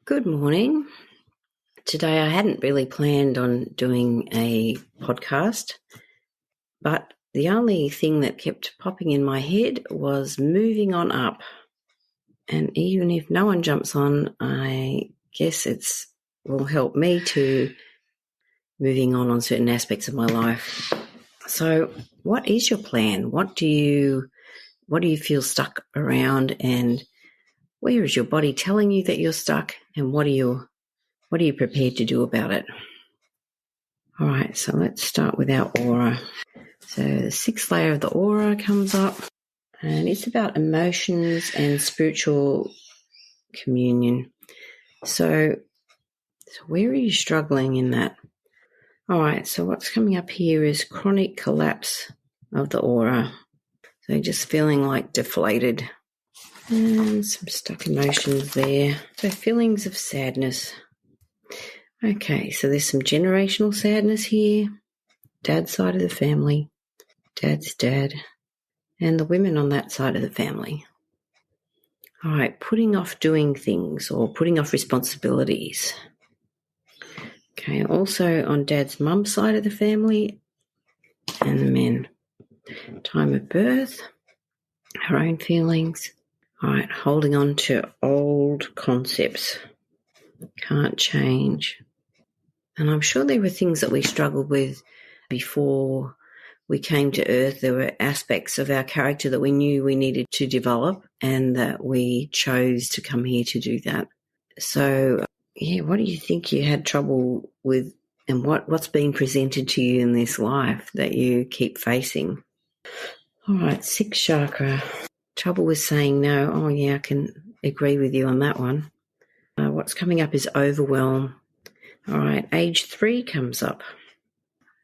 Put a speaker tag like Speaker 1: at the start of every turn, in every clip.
Speaker 1: Good morning. Today I hadn't really planned on doing a podcast, but the only thing that kept popping in my head was moving on up. And even if no one jumps on, I guess it will help me to moving on certain aspects of my life. So what is your plan? What do you feel stuck around, and where is your body telling you that you're stuck, and what are you prepared to do about it? All right, so let's start with our aura. So the sixth layer of the aura comes up, and it's about emotions and spiritual communion. So where are you struggling in that? All right, so what's coming up here is chronic collapse of the aura. So just feeling like deflated and some stuck emotions there. So feelings of sadness. Okay, so there's some generational sadness here. Dad's side of the family, dad's dad, and the women on that side of the family. All right, putting off doing things or putting off responsibilities. Okay, also on dad's mum's side of the family and the men. Time of birth, our own feelings. All right, holding on to old concepts. Can't change. And I'm sure there were things that we struggled with before we came to Earth. There were aspects of our character that we knew we needed to develop, and that we chose to come here to do that. So, what do you think you had trouble with, and what's being presented to you in this life that you keep facing? All right, Sixth Chakra. Trouble with saying no. Oh, yeah, I can agree with you on that one. What's coming up is overwhelm. All right, age 3 comes up.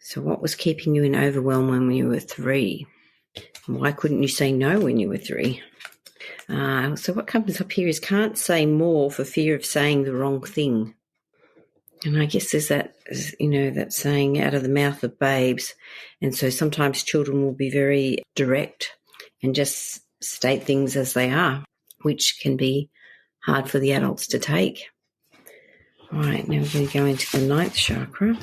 Speaker 1: So what was keeping you in overwhelm when you were 3? Why couldn't you say no when you were 3? So what comes up here is can't say more for fear of saying the wrong thing. And I guess there's that, that saying out of the mouth of babes. And so sometimes children will be very direct and just state things as they are, which can be hard for the adults to take. All right, now we're going to go into the ninth chakra.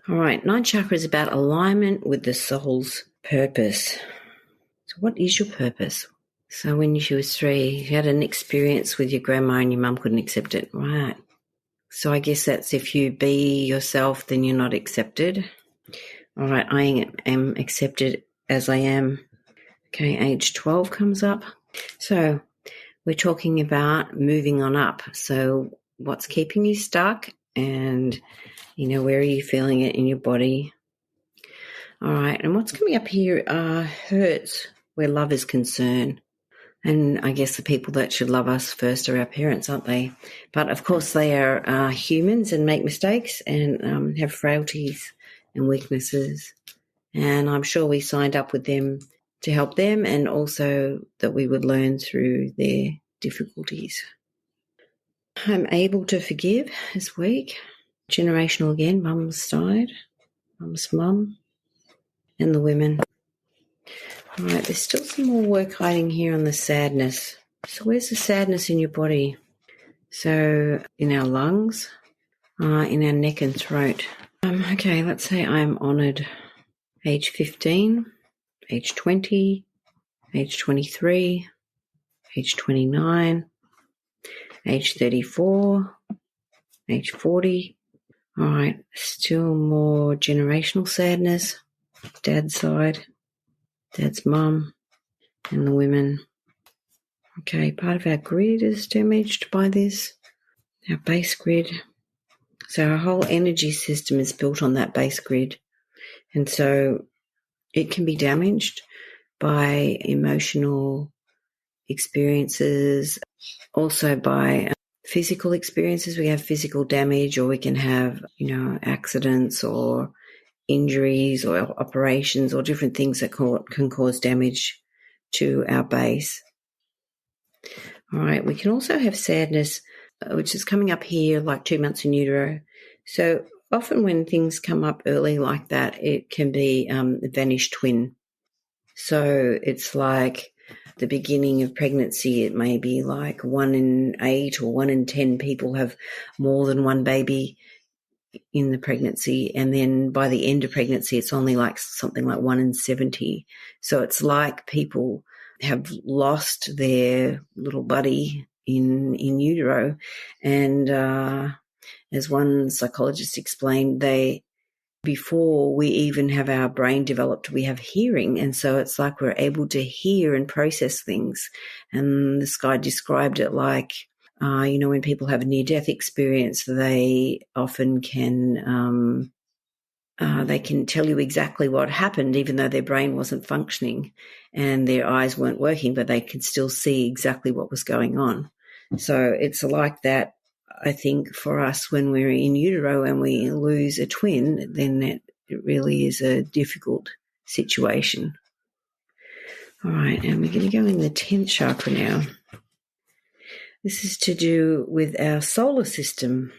Speaker 1: All right, ninth chakra is about alignment with the soul's purpose. So what is your purpose? So when you were 3, you had an experience with your grandma and your mum couldn't accept it. Right. So I guess that's if you be yourself, then you're not accepted. All right, I am accepted as I am. Okay, age 12 comes up. So we're talking about moving on up. So what's keeping you stuck, and, where are you feeling it in your body? All right, and what's coming up here are hurts where love is concerned. And I guess the people that should love us first are our parents, aren't they? But, of course, they are humans and make mistakes and have frailties and weaknesses. And I'm sure we signed up with them to help them, and also that we would learn through their difficulties. I'm able to forgive this week. Generational again, mum's side, mum's mum, and the women. All right, there's still some more work hiding here on the sadness. So where's the sadness in your body? So in our lungs, in our neck and throat. Okay, let's say I'm honoured. Age 15, age 20, age 23, age 29, age 34, age 40. All right, still more generational sadness. Dad's side, dad's mum, and the women. Okay, part of our grid is damaged by this, our base grid. So our whole energy system is built on that base grid. And so it can be damaged by emotional experiences, also by physical experiences. We have physical damage, or we can have, accidents or injuries or operations or different things that can cause damage to our base. All right, we can also have sadness, which is coming up here like 2 months in utero. So often when things come up early like that, it can be a vanished twin. So it's like the beginning of pregnancy, it may be like 1 in 8 or 1 in 10 people have more than one baby in the pregnancy, and then by the end of pregnancy it's only like something like 1 in 70. So it's like people have lost their little buddy in utero, and as one psychologist explained, before we even have our brain developed, we have hearing, and so it's like we're able to hear and process things. And this guy described it like, when people have a near-death experience, they often can tell you exactly what happened, even though their brain wasn't functioning and their eyes weren't working, but they could still see exactly what was going on. So it's like that, I think, for us when we're in utero and we lose a twin, then it really is a difficult situation. All right, and we're going to go in the 10th chakra now. This is to do with our solar system.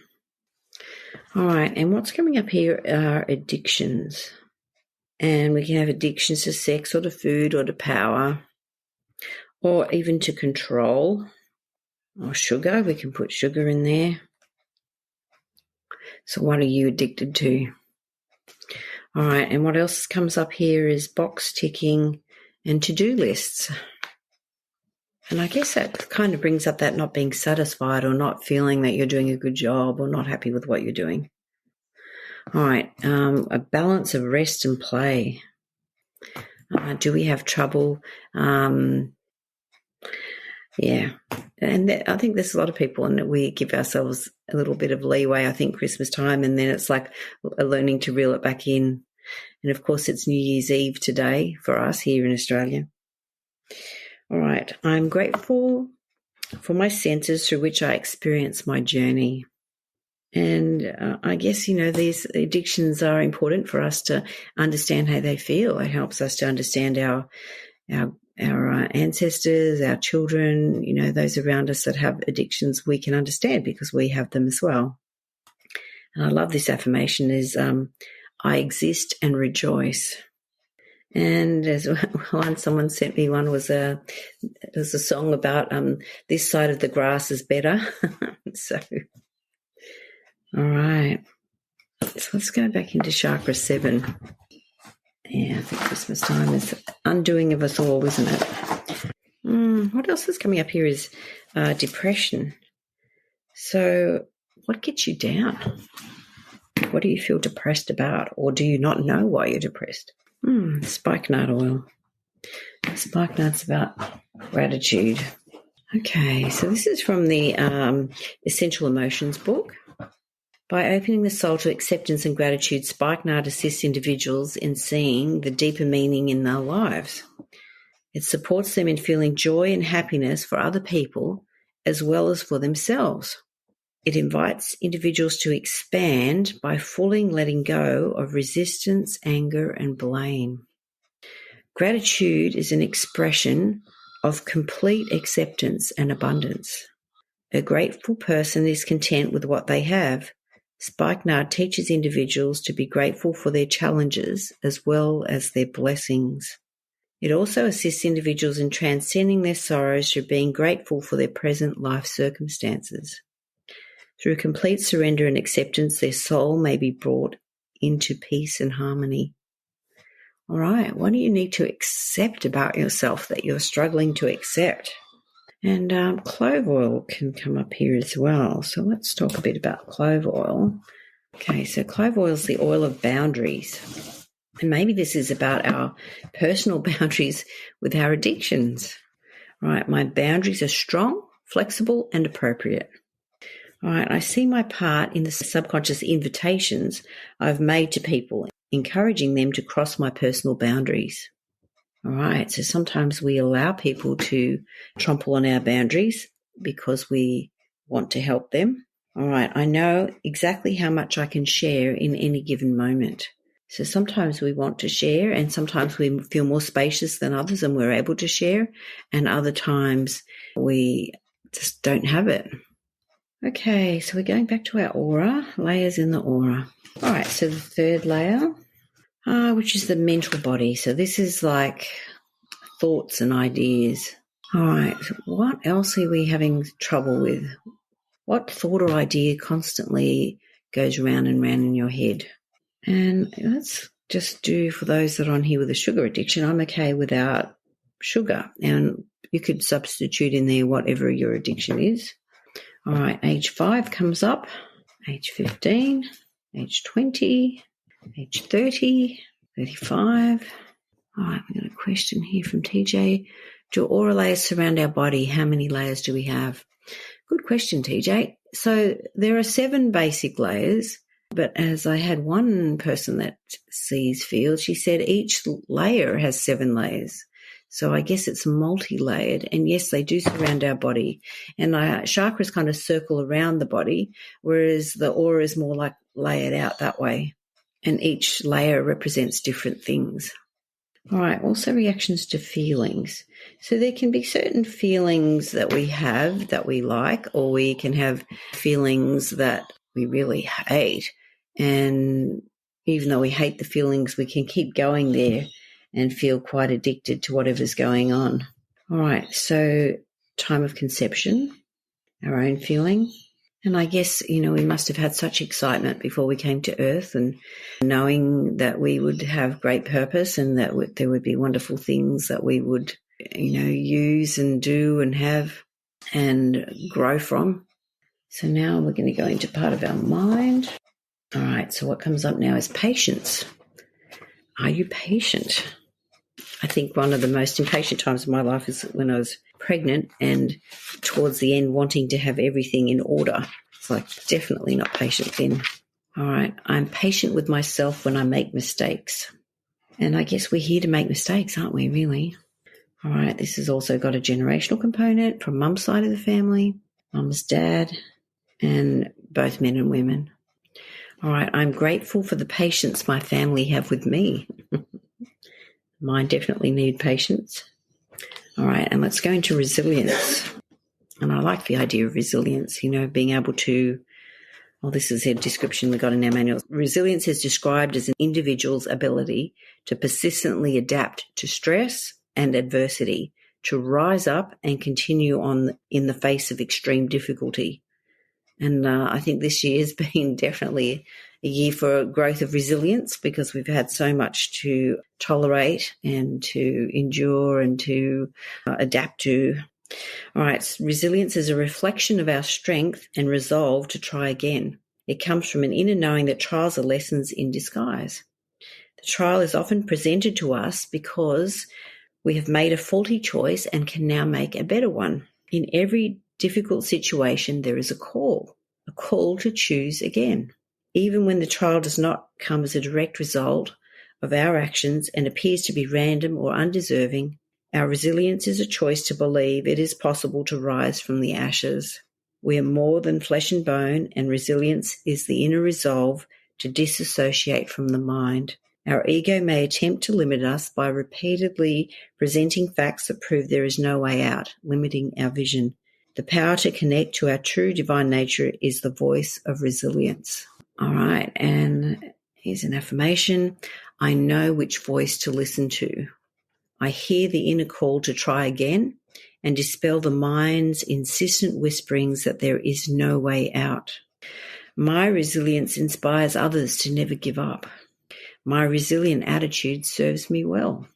Speaker 1: All right, and what's coming up here are addictions. And we can have addictions to sex or to food or to power or even to control or sugar. We can put sugar in there. So what are you addicted to? All right, and what else comes up here is box ticking and to-do lists. And I guess that kind of brings up that not being satisfied or not feeling that you're doing a good job or not happy with what you're doing. All right, a balance of rest and play. Do we have trouble? Yeah, and I think there's a lot of people, and we give ourselves a little bit of leeway, I think, Christmas time, and then it's like learning to reel it back in. And, of course, it's New Year's Eve today for us here in Australia. All right, I'm grateful for my senses through which I experience my journey. And I guess, these addictions are important for us to understand how they feel. It helps us to understand our ancestors, our children, those around us that have addictions. We can understand because we have them as well. And I love this affirmation is, I exist and rejoice. And as one someone sent me one was a song about this side of the grass is better. So, all right. So let's go back into chakra 7. Yeah, I think Christmas time is undoing of us all, isn't it? What else is coming up here is depression. So what gets you down? What do you feel depressed about, or do you not know why you're depressed? Spikenard oil. Spikenard's about gratitude. Okay, so this is from the Essential Emotions book. By opening the soul to acceptance and gratitude, Spikenard assists individuals in seeing the deeper meaning in their lives. It supports them in feeling joy and happiness for other people as well as for themselves. It invites individuals to expand by fully letting go of resistance, anger, and blame. Gratitude is an expression of complete acceptance and abundance. A grateful person is content with what they have. Spikenard teaches individuals to be grateful for their challenges as well as their blessings. It also assists individuals in transcending their sorrows through being grateful for their present life circumstances. Through complete surrender and acceptance, their soul may be brought into peace and harmony. All right, what do you need to accept about yourself that you're struggling to accept? And clove oil can come up here as well. So let's talk a bit about clove oil. Okay, so clove oil is the oil of boundaries. And maybe this is about our personal boundaries with our addictions. Right, my boundaries are strong, flexible, and appropriate. All right, I see my part in the subconscious invitations I've made to people, encouraging them to cross my personal boundaries. All right, so sometimes we allow people to trample on our boundaries because we want to help them. All right, I know exactly how much I can share in any given moment. So sometimes we want to share, and sometimes we feel more spacious than others and we're able to share, and other times we just don't have it. Okay, so we're going back to our aura, layers in the aura. All right, so the third layer, which is the mental body. So this is like thoughts and ideas. All right, what else are we having trouble with? What thought or idea constantly goes round and round in your head? And let's just do, for those that are on here with a sugar addiction, I'm okay without sugar. And you could substitute in there whatever your addiction is. All right, age 5 comes up, age 15, age 20, age 30, 35. All right, we've got a question here from TJ. Do aura layers surround our body? How many layers do we have? Good question, TJ. So there are 7 basic layers, but as I had one person that sees field, she said each layer has 7 layers. So I guess it's multi-layered, and yes, they do surround our body. And chakras kind of circle around the body, whereas the aura is more like layered out that way. And each layer represents different things. All right, also reactions to feelings. So there can be certain feelings that we have that we like, or we can have feelings that we really hate. And even though we hate the feelings, we can keep going there and feel quite addicted to whatever's going on. All right, so time of conception, our own feeling. And I guess, we must have had such excitement before we came to Earth, and knowing that we would have great purpose and that there would be wonderful things that we would, use and do and have and grow from. So now we're going to go into part of our mind. All right, so what comes up now is patience. Are you patient? I think one of the most impatient times of my life is when I was pregnant and towards the end wanting to have everything in order. It's like definitely not patient then. All right, I'm patient with myself when I make mistakes. And I guess we're here to make mistakes, aren't we, really? All right, this has also got a generational component from mum's side of the family, mum's dad, and both men and women. All right, I'm grateful for the patience my family have with me. Mine definitely need patience. All right, and let's go into resilience. And I like the idea of resilience, being able to, this is a description we got in our manual. Resilience is described as an individual's ability to persistently adapt to stress and adversity, to rise up and continue on in the face of extreme difficulty. And I think this year has been definitely a year for growth of resilience, because we've had so much to tolerate and to endure and to adapt to. All right, resilience is a reflection of our strength and resolve to try again. It comes from an inner knowing that trials are lessons in disguise. The trial is often presented to us because we have made a faulty choice and can now make a better one. In every difficult situation, there is a call to choose again. Even when the trial does not come as a direct result of our actions and appears to be random or undeserving, our resilience is a choice to believe it is possible to rise from the ashes. We are more than flesh and bone, and resilience is the inner resolve to disassociate from the mind. Our ego may attempt to limit us by repeatedly presenting facts that prove there is no way out, limiting our vision. The power to connect to our true divine nature is the voice of resilience. All right, and here's an affirmation. I know which voice to listen to. I hear the inner call to try again and dispel the mind's insistent whisperings that there is no way out. My resilience inspires others to never give up. My resilient attitude serves me well.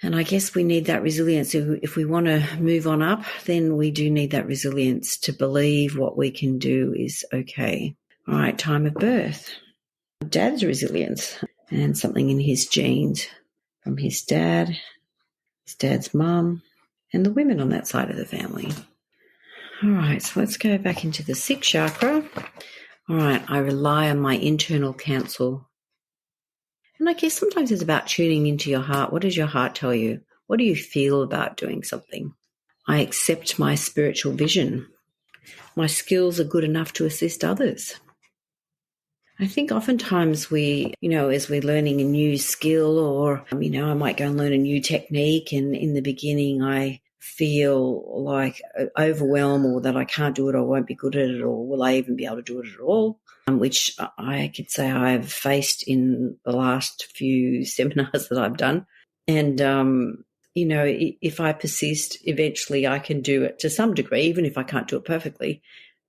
Speaker 1: And I guess we need that resilience. If we want to move on up, then we do need that resilience to believe what we can do is okay. All right, time of birth. Dad's resilience and something in his genes from his dad's mum, and the women on that side of the family. All right, so let's go back into the Sixth Chakra. All right, I rely on my internal counsel. And I guess sometimes it's about tuning into your heart. What does your heart tell you? What do you feel about doing something? I accept my spiritual vision. My skills are good enough to assist others. I think oftentimes we, as we're learning a new skill or, I might go and learn a new technique, and in the beginning I feel like overwhelmed, or that I can't do it, or won't be good at it, or will I even be able to do it at all, which I could say I've faced in the last few seminars that I've done. And if I persist, eventually I can do it to some degree, even if I can't do it perfectly.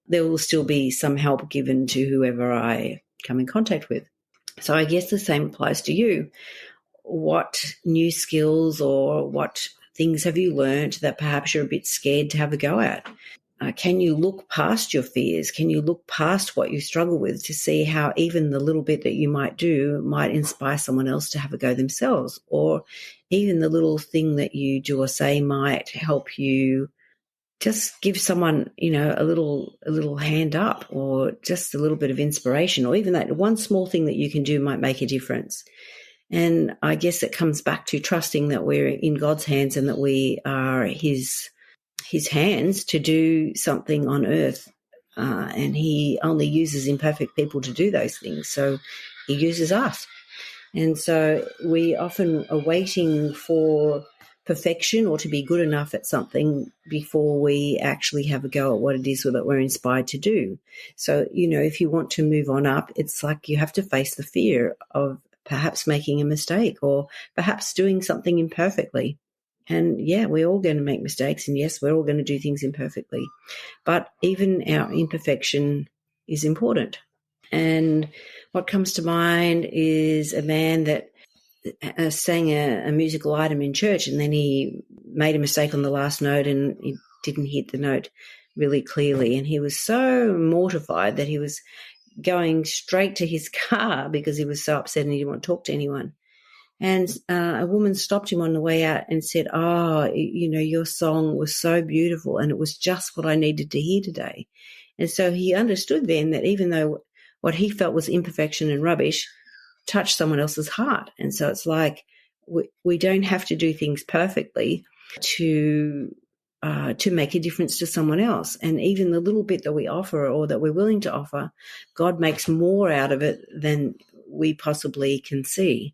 Speaker 1: There will still be some help given to whoever I come in contact with. So I guess the same applies to you. What new skills or what things have you learned that perhaps you're a bit scared to have a go at? Can you look past your fears? Can you look past what you struggle with to see how even the little bit that you might do might inspire someone else to have a go themselves? Or even the little thing that you do or say might help you just give someone, a little hand up, or just a little bit of inspiration, or even that one small thing that you can do might make a difference. And I guess it comes back to trusting that we're in God's hands and that we are his hands to do something on earth. And he only uses imperfect people to do those things. So he uses us. And so we often are waiting for perfection or to be good enough at something before we actually have a go at what it is that we're inspired to do. So, if you want to move on up, it's like you have to face the fear of perhaps making a mistake or perhaps doing something imperfectly. And yeah, we're all going to make mistakes, and yes, we're all going to do things imperfectly. But even our imperfection is important. And what comes to mind is a man that sang a musical item in church, and then he made a mistake on the last note and he didn't hit the note really clearly. And he was so mortified that he was going straight to his car because he was so upset and he didn't want to talk to anyone. And a woman stopped him on the way out and said, your song was so beautiful and it was just what I needed to hear today. And so he understood then that even though what he felt was imperfection and rubbish touched someone else's heart. And so it's like we don't have to do things perfectly to make a difference to someone else. And even the little bit that we offer or that we're willing to offer, God makes more out of it than we possibly can see.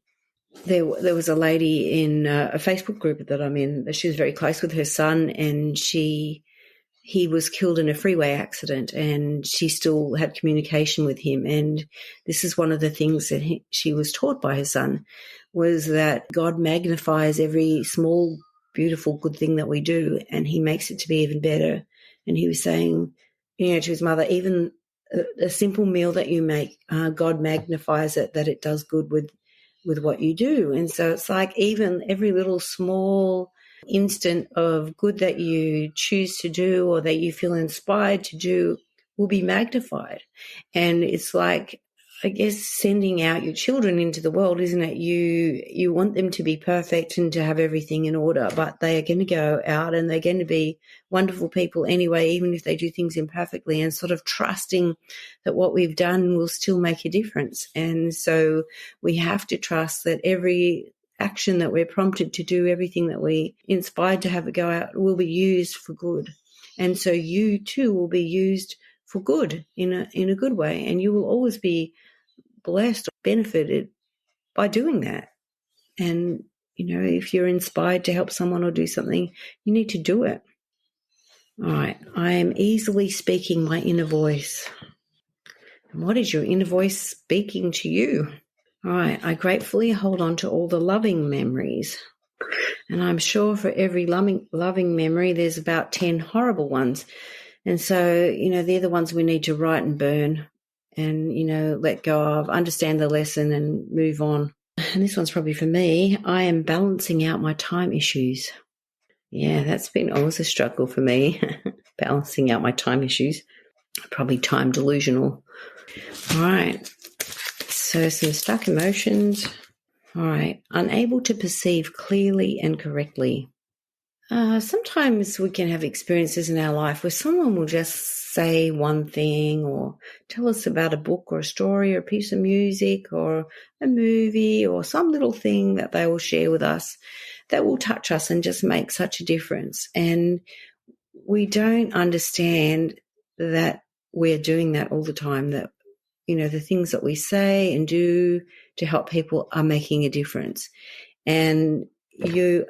Speaker 1: There was a lady in a Facebook group that I'm in. She was very close with her son, and he was killed in a freeway accident, and she still had communication with him. And this is one of the things that she was taught by her son, was that God magnifies every small, beautiful, good thing that we do, and he makes it to be even better. And he was saying, to his mother, even a simple meal that you make, God magnifies it, that it does good with what you do. And so it's like even every little small instant of good that you choose to do or that you feel inspired to do will be magnified. And it's like, I guess, sending out your children into the world, isn't it? You want them to be perfect and to have everything in order, but they are going to go out and they're going to be wonderful people anyway, even if they do things imperfectly, and sort of trusting that what we've done will still make a difference. And so we have to trust that every action that we're prompted to do, everything that we inspired to have a go out, will be used for good. And so you too will be used for good in a good way, and you will always be blessed or benefited by doing that. And if you're inspired to help someone or do something, you need to do it. All right, I am easily speaking my inner voice. And what is your inner voice speaking to you? All right, I gratefully hold on to all the loving memories. And I'm sure for every loving memory, there's about 10 horrible ones. And so, they're the ones we need to write and burn and, let go of, understand the lesson and move on. And this one's probably for me. I am balancing out my time issues. Yeah, that's been always a struggle for me, balancing out my time issues. Probably time delusional. All right. So some stuck emotions. All right. Unable to perceive clearly and correctly. Sometimes we can have experiences in our life where someone will just say one thing or tell us about a book or a story or a piece of music or a movie or some little thing that they will share with us that will touch us and just make such a difference. And we don't understand that we're doing that all the time, that, the things that we say and do to help people are making a difference. And you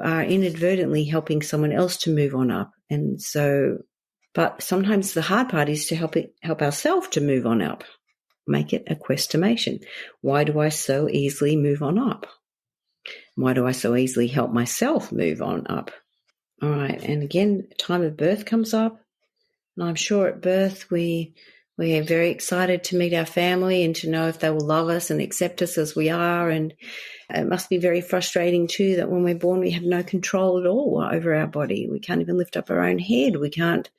Speaker 1: are inadvertently helping someone else to move on up. And so, but sometimes the hard part is to help ourselves to move on up. Make it a questionation. Why do I so easily move on up? Why do I so easily help myself move on up? All right, and again, time of birth comes up. And I'm sure at birth we are very excited to meet our family and to know if they will love us and accept us as we are. And it must be very frustrating too that when we're born we have no control at all over our body. We can't even lift up our own head. We can't,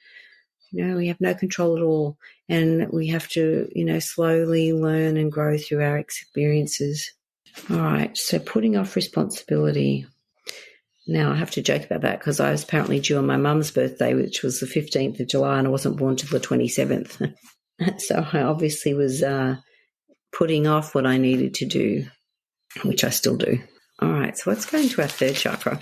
Speaker 1: we have no control at all. And we have to, slowly learn and grow through our experiences. All right, so putting off responsibility. Now, I have to joke about that because I was apparently due on my mum's birthday, which was the 15th of July, and I wasn't born till the 27th. So I obviously was putting off what I needed to do, which I still do. All right, so let's go into our third chakra,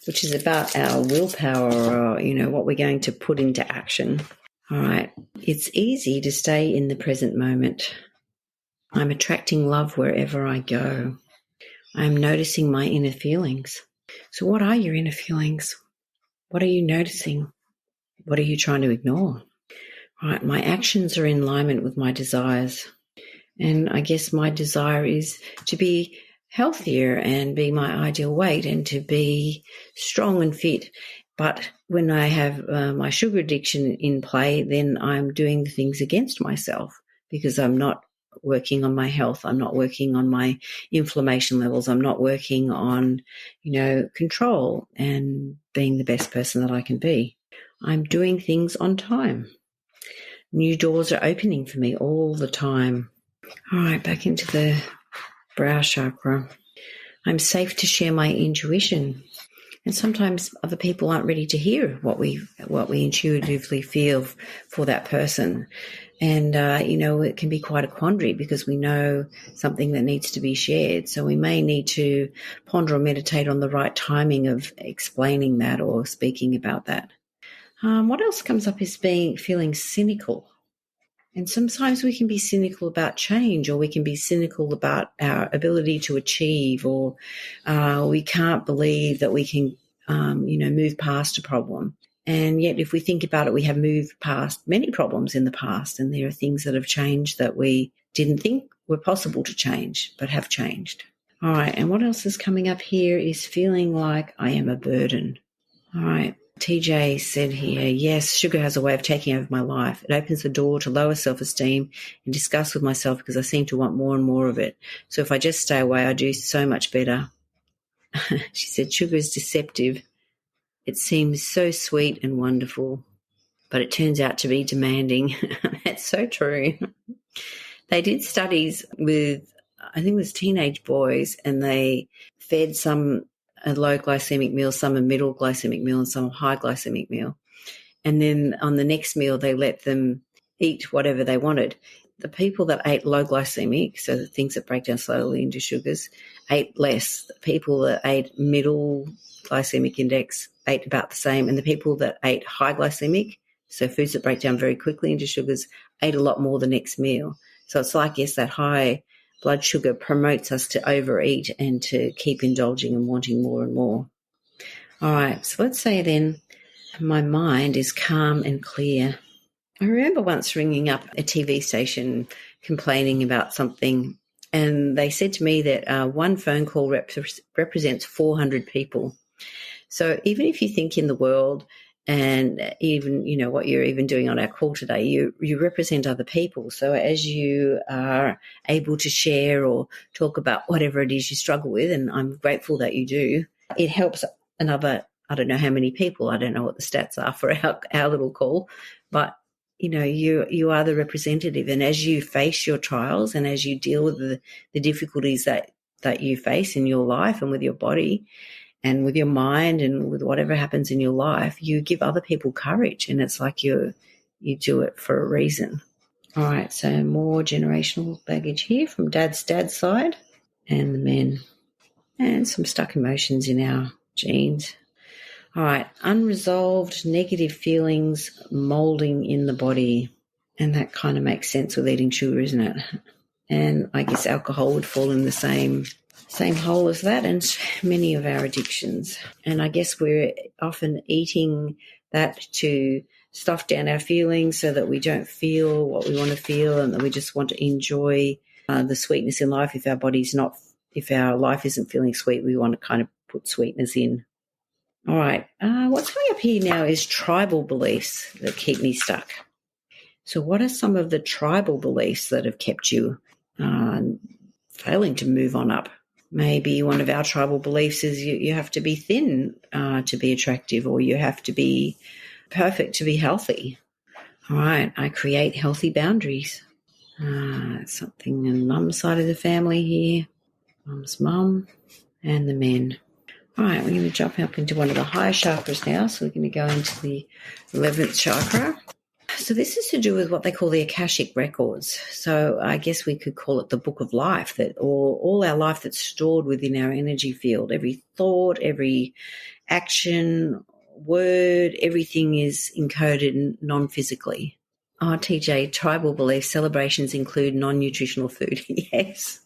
Speaker 1: which is about our willpower or, what we're going to put into action. All right, it's easy to stay in the present moment. I'm attracting love wherever I go. I'm noticing my inner feelings. So what are your inner feelings? What are you noticing? What are you trying to ignore? All right, my actions are in alignment with my desires. And I guess my desire is to be healthier and be my ideal weight and to be strong and fit. But when I have my sugar addiction in play, then I'm doing the things against myself because I'm not working on my health. I'm not working on my inflammation levels. I'm not working on, control and being the best person that I can be. I'm doing things on time. New doors are opening for me all the time. All right, back into the brow chakra. I'm safe to share my intuition. And sometimes other people aren't ready to hear what we intuitively feel for that person. And, it can be quite a quandary because we know something that needs to be shared. So we may need to ponder or meditate on the right timing of explaining that or speaking about that. What else comes up is feeling cynical. And sometimes we can be cynical about change, or we can be cynical about our ability to achieve, or we can't believe that we can, move past a problem. And yet if we think about it, we have moved past many problems in the past, and there are things that have changed that we didn't think were possible to change, but have changed. All right, and what else is coming up here is feeling like I am a burden. All right. TJ said here, yes, sugar has a way of taking over my life. It opens the door to lower self-esteem and disgust with myself because I seem to want more and more of it. So if I just stay away, I do so much better. She said, sugar is deceptive. It seems so sweet and wonderful, but it turns out to be demanding. That's so true. They did studies with, I think it was teenage boys, and they fed some a low glycemic meal, some a middle glycemic meal, and some a high glycemic meal. And then on the next meal, they let them eat whatever they wanted. The people that ate low glycemic, so the things that break down slowly into sugars, ate less. The people that ate middle glycemic index ate about the same. And the people that ate high glycemic, so foods that break down very quickly into sugars, ate a lot more the next meal. So it's like, yes, that high blood sugar promotes us to overeat and to keep indulging and wanting more and more. All right, so let's say then my mind is calm and clear. I remember once ringing up a TV station complaining about something, and they said to me that one phone call represents 400 people. So even if you think in the world, and even, what you're even doing on our call today, you represent other people. So as you are able to share or talk about whatever it is you struggle with, and I'm grateful that you do, it helps another, I don't know how many people, I don't know what the stats are for our little call, but you are the representative. And as you face your trials and as you deal with the difficulties that you face in your life and with your body, and with your mind and with whatever happens in your life, you give other people courage, and it's like you do it for a reason. All right, so more generational baggage here from dad's side and the men, and some stuck emotions in our genes. All right, unresolved negative feelings molding in the body, and that kind of makes sense with eating sugar, isn't it? And I guess alcohol would fall in the same hole as that, and many of our addictions. And I guess we're often eating that to stuff down our feelings so that we don't feel what we want to feel, and that we just want to enjoy the sweetness in life if our body's not if our life isn't feeling sweet, we want to kind of put sweeteners in. All right, what's coming up here now is tribal beliefs that keep me stuck. So what are some of the tribal beliefs that have kept you failing to move on up? Maybe one of our tribal beliefs is you have to be thin to be attractive, or you have to be perfect to be healthy. All right, I create healthy boundaries. Something on Mum's side of the family here, Mum's mum and the men. All right, we're going to jump up into one of the higher chakras now. So we're going to go into the 11th chakra. So this is to do with what they call the Akashic records. So I guess we could call it the book of life, that all our life that's stored within our energy field, every thought, every action, word, everything is encoded non-physically. Oh, TJ, tribal belief celebrations include non-nutritional food. Yes,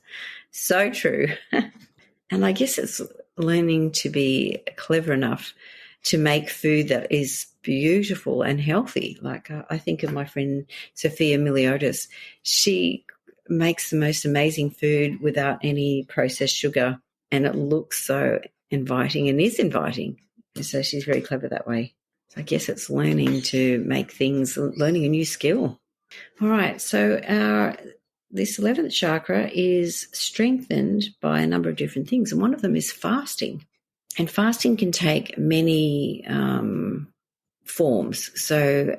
Speaker 1: so true. And I guess it's learning to be clever enough to make food that is beautiful and healthy. Like I think of my friend Sophia Miliotis. She makes the most amazing food without any processed sugar, and it looks so inviting and is inviting. And so she's very clever that way. So I guess it's learning to make things, learning a new skill. All right, so this 11th chakra is strengthened by a number of different things, and one of them is fasting. And fasting can take many forms. So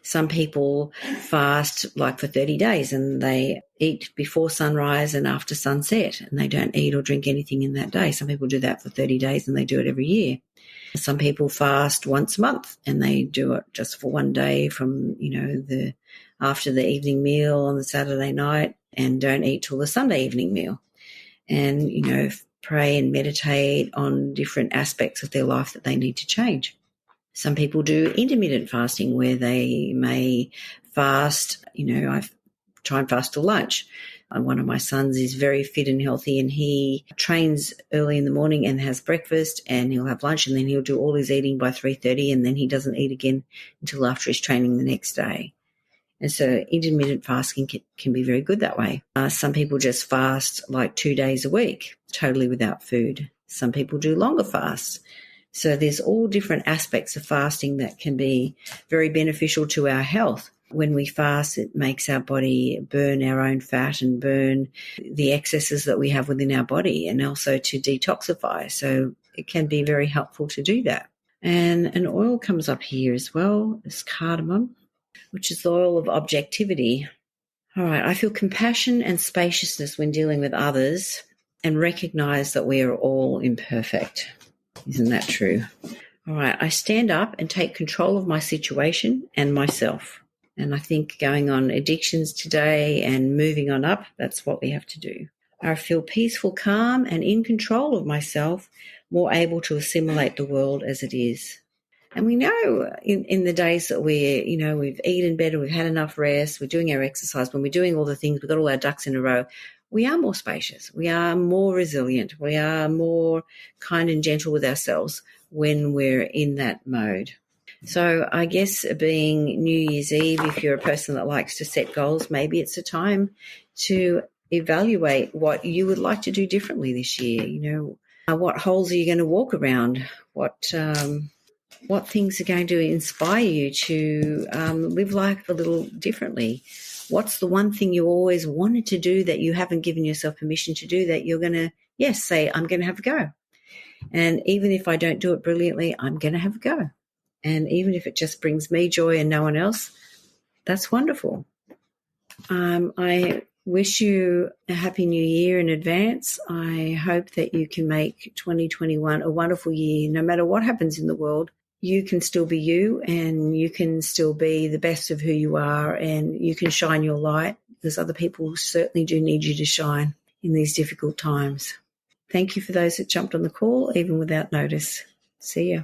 Speaker 1: some people fast like for 30 days and they eat before sunrise and after sunset, and they don't eat or drink anything in that day. Some people do that for 30 days and they do it every year. Some people fast once a month and they do it just for one day from, after the evening meal on the Saturday night, and don't eat till the Sunday evening meal. And, pray and meditate on different aspects of their life that they need to change. Some people do intermittent fasting where they may fast, I try and fast till lunch. One of my sons is very fit and healthy, and he trains early in the morning and has breakfast, and he'll have lunch, and then he'll do all his eating by 3:30, and then he doesn't eat again until after his training the next day. And so intermittent fasting can be very good that way. Some people just fast like 2 days a week, totally without food. Some people do longer fasts. So there's all different aspects of fasting that can be very beneficial to our health. When we fast, it makes our body burn our own fat and burn the excesses that we have within our body, and also to detoxify. So it can be very helpful to do that. And an oil comes up here as well, as cardamom, which is the oil of objectivity. All right, I feel compassion and spaciousness when dealing with others and recognize that we are all imperfect. Isn't that true? All right, I stand up and take control of my situation and myself. And I think going on addictions today and moving on up, that's what we have to do. I feel peaceful, calm, and in control of myself, more able to assimilate the world as it is. And we know in the days that we've eaten better, we've had enough rest, we're doing our exercise, when we're doing all the things, we've got all our ducks in a row, we are more spacious, we are more resilient, we are more kind and gentle with ourselves when we're in that mode. So I guess being New Year's Eve, if you're a person that likes to set goals, maybe it's a time to evaluate what you would like to do differently this year. What holes are you going to walk around? What things are going to inspire you to live life a little differently? What's the one thing you always wanted to do that you haven't given yourself permission to do that you're going to, say, I'm going to have a go. And even if I don't do it brilliantly, I'm going to have a go. And even if it just brings me joy and no one else, that's wonderful. I wish you a happy new year in advance. I hope that you can make 2021 a wonderful year. No matter what happens in the world, you can still be you, and you can still be the best of who you are, and you can shine your light, because other people certainly do need you to shine in these difficult times. Thank you for those that jumped on the call, even without notice. See ya.